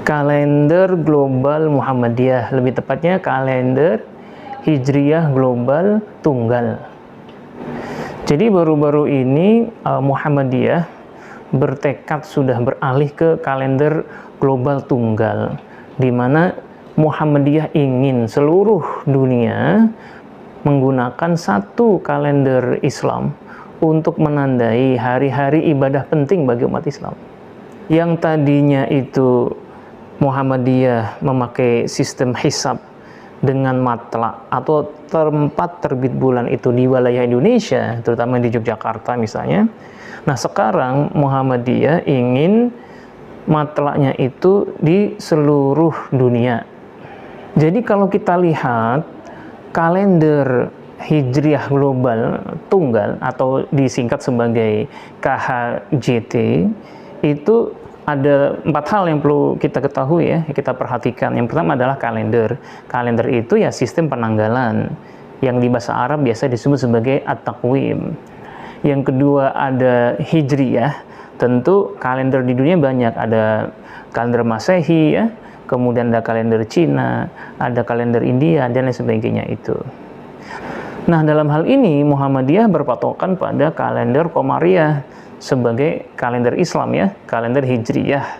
kalender global Muhammadiyah, lebih tepatnya kalender Hijriyah global tunggal. Jadi baru-baru ini Muhammadiyah bertekad sudah beralih ke kalender global tunggal, di mana Muhammadiyah ingin seluruh dunia menggunakan satu kalender Islam untuk menandai hari-hari ibadah penting bagi umat Islam. Yang tadinya itu Muhammadiyah memakai sistem hisab dengan matla atau tempat terbit bulan itu di wilayah Indonesia, terutama di Yogyakarta misalnya. Nah, sekarang Muhammadiyah ingin matlaknya itu di seluruh dunia. Jadi kalau kita lihat kalender Hijriah global tunggal atau disingkat sebagai KHJT, itu ada 4 hal yang perlu kita ketahui ya, kita perhatikan. Yang pertama adalah kalender. Kalender itu ya sistem penanggalan yang di bahasa Arab biasa disebut sebagai at-taqwim. Yang kedua ada Hijriyah. Tentu kalender di dunia banyak, ada kalender Masehi ya, kemudian ada kalender Cina, ada kalender India dan lain sebagainya itu. Nah, dalam hal ini Muhammadiyah berpatokan pada kalender Qamariyah sebagai kalender Islam ya, kalender Hijriyah.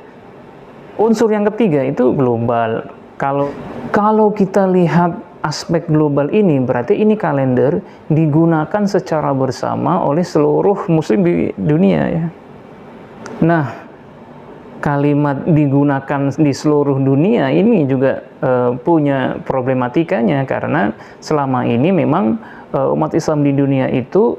Unsur yang ketiga itu global. Kalau kita lihat aspek global ini, berarti ini kalender digunakan secara bersama oleh seluruh muslim di dunia ya. Nah, kalimat digunakan di seluruh dunia ini juga punya problematikanya, karena selama ini memang umat Islam di dunia itu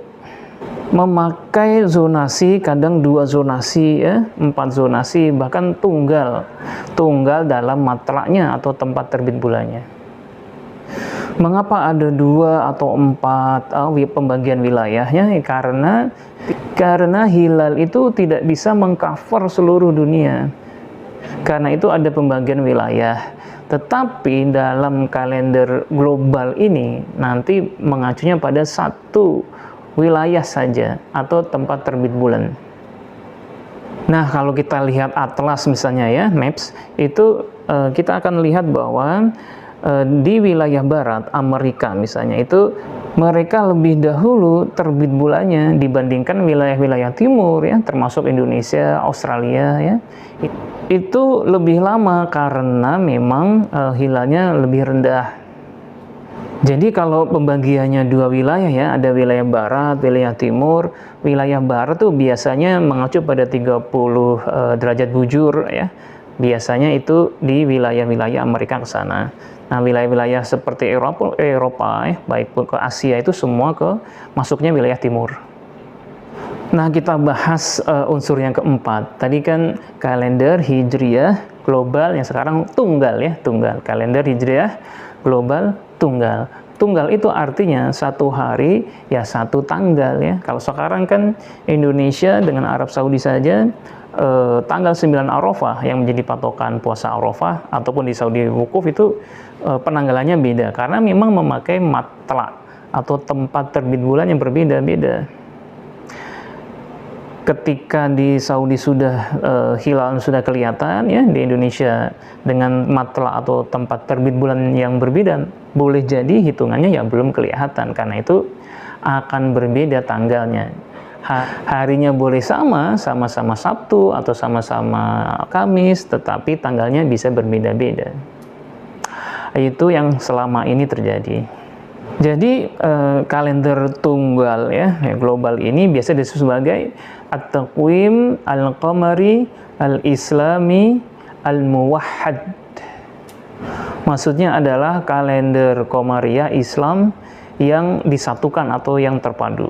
memakai zonasi, kadang 2 zonasi ya, 4 zonasi, bahkan tunggal dalam matlaknya atau tempat terbit bulannya. Mengapa ada 2 atau 4 pembagian wilayahnya? Karena hilal itu tidak bisa mengcover seluruh dunia. Karena itu ada pembagian wilayah. Tetapi dalam kalender global ini nanti mengacunya pada satu wilayah saja atau tempat terbit bulan. Nah, kalau kita lihat atlas misalnya ya, maps, itu kita akan lihat bahwa di wilayah barat Amerika misalnya itu mereka lebih dahulu terbit bulannya dibandingkan wilayah-wilayah timur ya, termasuk Indonesia, Australia ya. Itu lebih lama karena memang hilalnya lebih rendah. Jadi kalau pembagiannya 2 wilayah ya, ada wilayah barat, wilayah timur. Wilayah barat tuh biasanya mengacu pada 30 derajat bujur ya. Biasanya itu di wilayah-wilayah Amerika ke sana. Nah, wilayah-wilayah seperti Eropa ya, baik ke Asia itu semua masuknya wilayah timur. Nah, kita bahas unsur yang keempat. Tadi kan kalender Hijriyah global, yang sekarang tunggal ya, tunggal. Kalender Hijriyah global tunggal. Tunggal itu artinya satu hari ya satu tanggal ya. Kalau sekarang kan Indonesia dengan Arab Saudi saja tanggal 9 Arafah yang menjadi patokan puasa Arafah, ataupun di Saudi wukuf itu penanggalannya beda karena memang memakai matlak atau tempat terbit bulan yang berbeda-beda. Ketika di Saudi sudah hilal sudah kelihatan ya, di Indonesia dengan matlak atau tempat terbit bulan yang berbeda, boleh jadi hitungannya ya belum kelihatan, karena itu akan berbeda tanggalnya. Harinya boleh sama-sama Sabtu atau sama-sama Kamis, tetapi tanggalnya bisa berbeda-beda. Itu yang selama ini terjadi. Jadi kalender tunggal ya global ini biasa disebut sebagai at-taqwim al-qamari al-islami al-muwahhad. Maksudnya adalah kalender Qamariyah Islam yang disatukan atau yang terpadu.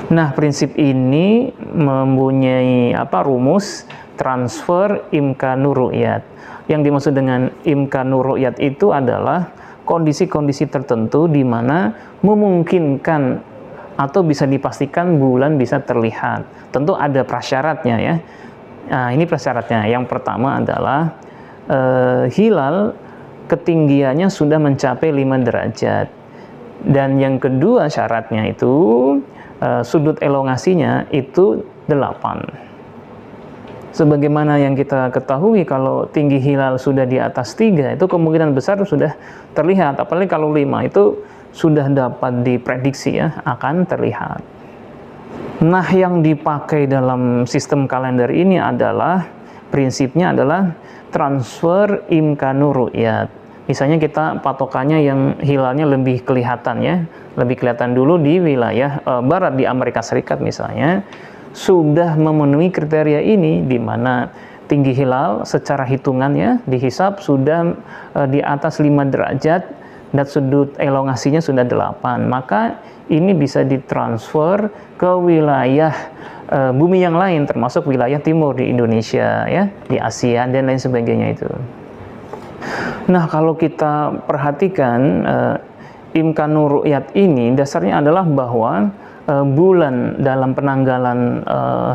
Nah, prinsip ini mempunyai rumus transfer imkanur ru'yat. Yang dimaksud dengan imkanur ru'yat itu adalah kondisi-kondisi tertentu di mana memungkinkan atau bisa dipastikan bulan bisa terlihat. Tentu ada prasyaratnya ya. Nah, ini prasyaratnya. Yang pertama adalah hilal ketinggiannya sudah mencapai 5 derajat. Dan yang kedua syaratnya itu sudut elongasinya itu 8. Sebagaimana yang kita ketahui, kalau tinggi hilal sudah di atas 3, itu kemungkinan besar sudah terlihat. Apalagi kalau 5, itu sudah dapat diprediksi ya, akan terlihat. Nah, yang dipakai dalam sistem kalender ini adalah, prinsipnya adalah transfer imkanu ru'yat. Misalnya kita patokannya yang hilalnya lebih kelihatan ya, lebih kelihatan dulu di wilayah barat di Amerika Serikat misalnya, sudah memenuhi kriteria ini, di mana tinggi hilal secara hitungannya dihisap sudah di atas 5 derajat dan sudut elongasinya sudah 8, maka ini bisa ditransfer ke wilayah bumi yang lain, termasuk wilayah timur di Indonesia ya, di Asia dan lain sebagainya itu. Nah, kalau kita perhatikan imkanu ru'yat ini dasarnya adalah bahwa bulan dalam penanggalan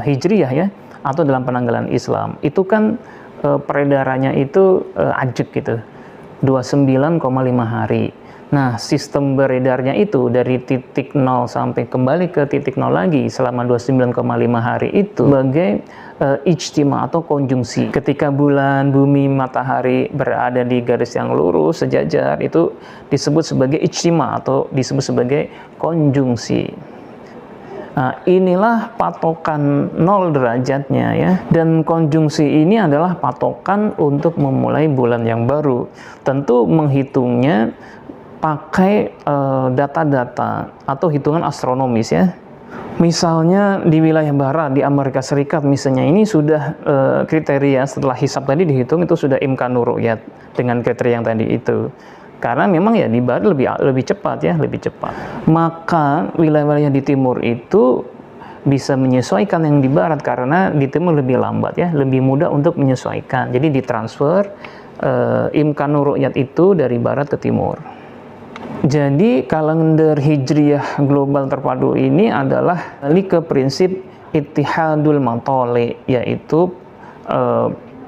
Hijriyah ya, atau dalam penanggalan Islam itu kan peredarannya itu ajek gitu, 29,5 hari. Nah, sistem beredarnya itu dari titik 0 sampai kembali ke titik 0 lagi selama 29,5 hari itu sebagai ijtima atau konjungsi. Ketika bulan, bumi, matahari berada di garis yang lurus sejajar, itu disebut sebagai ijtima atau disebut sebagai konjungsi. Nah, inilah patokan 0 derajatnya ya. Dan konjungsi ini adalah patokan untuk memulai bulan yang baru. Tentu menghitungnya pakai data-data atau hitungan astronomis ya. Misalnya di wilayah barat di Amerika Serikat misalnya, ini sudah kriteria setelah hisab tadi dihitung itu sudah imkanu ru'yat dengan kriteria yang tadi itu. Karena memang ya di barat lebih cepat ya, lebih cepat. Maka wilayah-wilayah di timur itu bisa menyesuaikan yang di barat karena di timur lebih lambat ya, lebih mudah untuk menyesuaikan. Jadi ditransfer imkanu ru'yat itu dari barat ke timur. Jadi kalender Hijriyah global terpadu ini adalah balik ke prinsip ittihadul matali, yaitu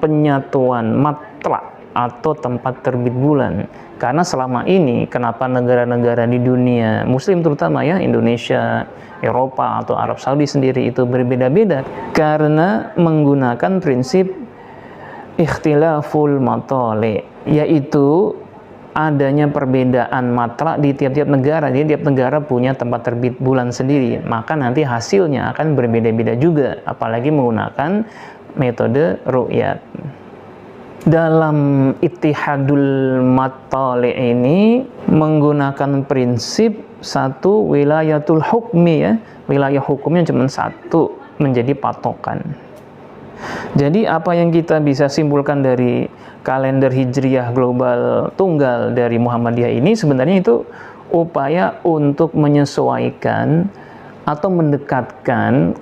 penyatuan matla atau tempat terbit bulan. Karena selama ini kenapa negara-negara di dunia muslim terutama ya, Indonesia, Eropa atau Arab Saudi sendiri itu berbeda-beda, karena menggunakan prinsip ikhtilaful matali, yaitu adanya perbedaan matla di tiap-tiap negara. Jadi tiap negara punya tempat terbit bulan sendiri, maka nanti hasilnya akan berbeda-beda juga, apalagi menggunakan metode ru'yat. Dalam ittihadul matali ini menggunakan prinsip satu wilayatul hukmi ya, wilayah hukumnya cuma satu menjadi patokan. Jadi apa yang kita bisa simpulkan dari kalender Hijriyah global tunggal dari Muhammadiyah ini sebenarnya itu upaya untuk menyesuaikan atau mendekatkan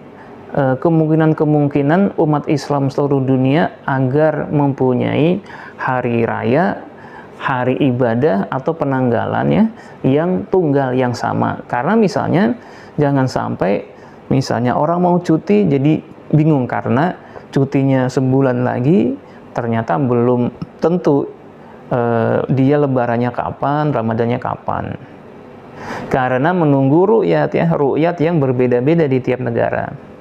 kemungkinan-kemungkinan umat Islam seluruh dunia agar mempunyai hari raya, hari ibadah atau penanggalannya yang tunggal yang sama. Karena misalnya jangan sampai misalnya orang mau cuti jadi bingung karena cutinya sebulan lagi ternyata belum tentu dia lebarannya kapan, Ramadannya kapan. Karena menunggu ru'yat ya, ru'yat yang berbeda-beda di tiap negara.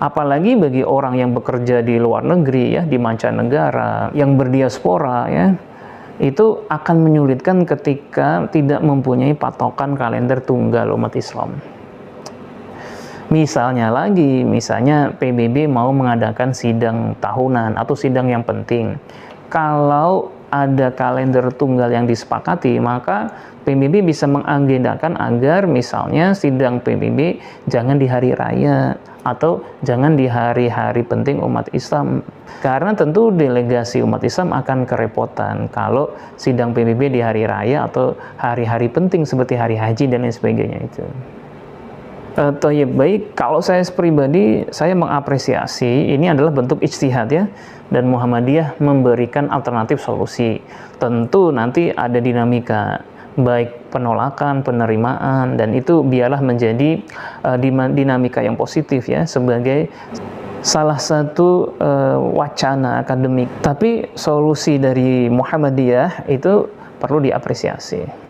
Apalagi bagi orang yang bekerja di luar negeri ya, di mancanegara, yang berdiaspora ya, itu akan menyulitkan ketika tidak mempunyai patokan kalender tunggal umat Islam. Misalnya PBB mau mengadakan sidang tahunan atau sidang yang penting. Kalau ada kalender tunggal yang disepakati, maka PBB bisa mengagendakan agar misalnya sidang PBB jangan di hari raya atau jangan di hari-hari penting umat Islam. Karena tentu delegasi umat Islam akan kerepotan kalau sidang PBB di hari raya atau hari-hari penting seperti hari haji dan lain sebagainya itu. Baik, kalau saya pribadi, saya mengapresiasi ini adalah bentuk ijtihad ya, dan Muhammadiyah memberikan alternatif solusi. Tentu nanti ada dinamika, baik penolakan, penerimaan, dan itu biarlah menjadi dinamika yang positif ya, sebagai salah satu wacana akademik. Tapi solusi dari Muhammadiyah itu perlu diapresiasi.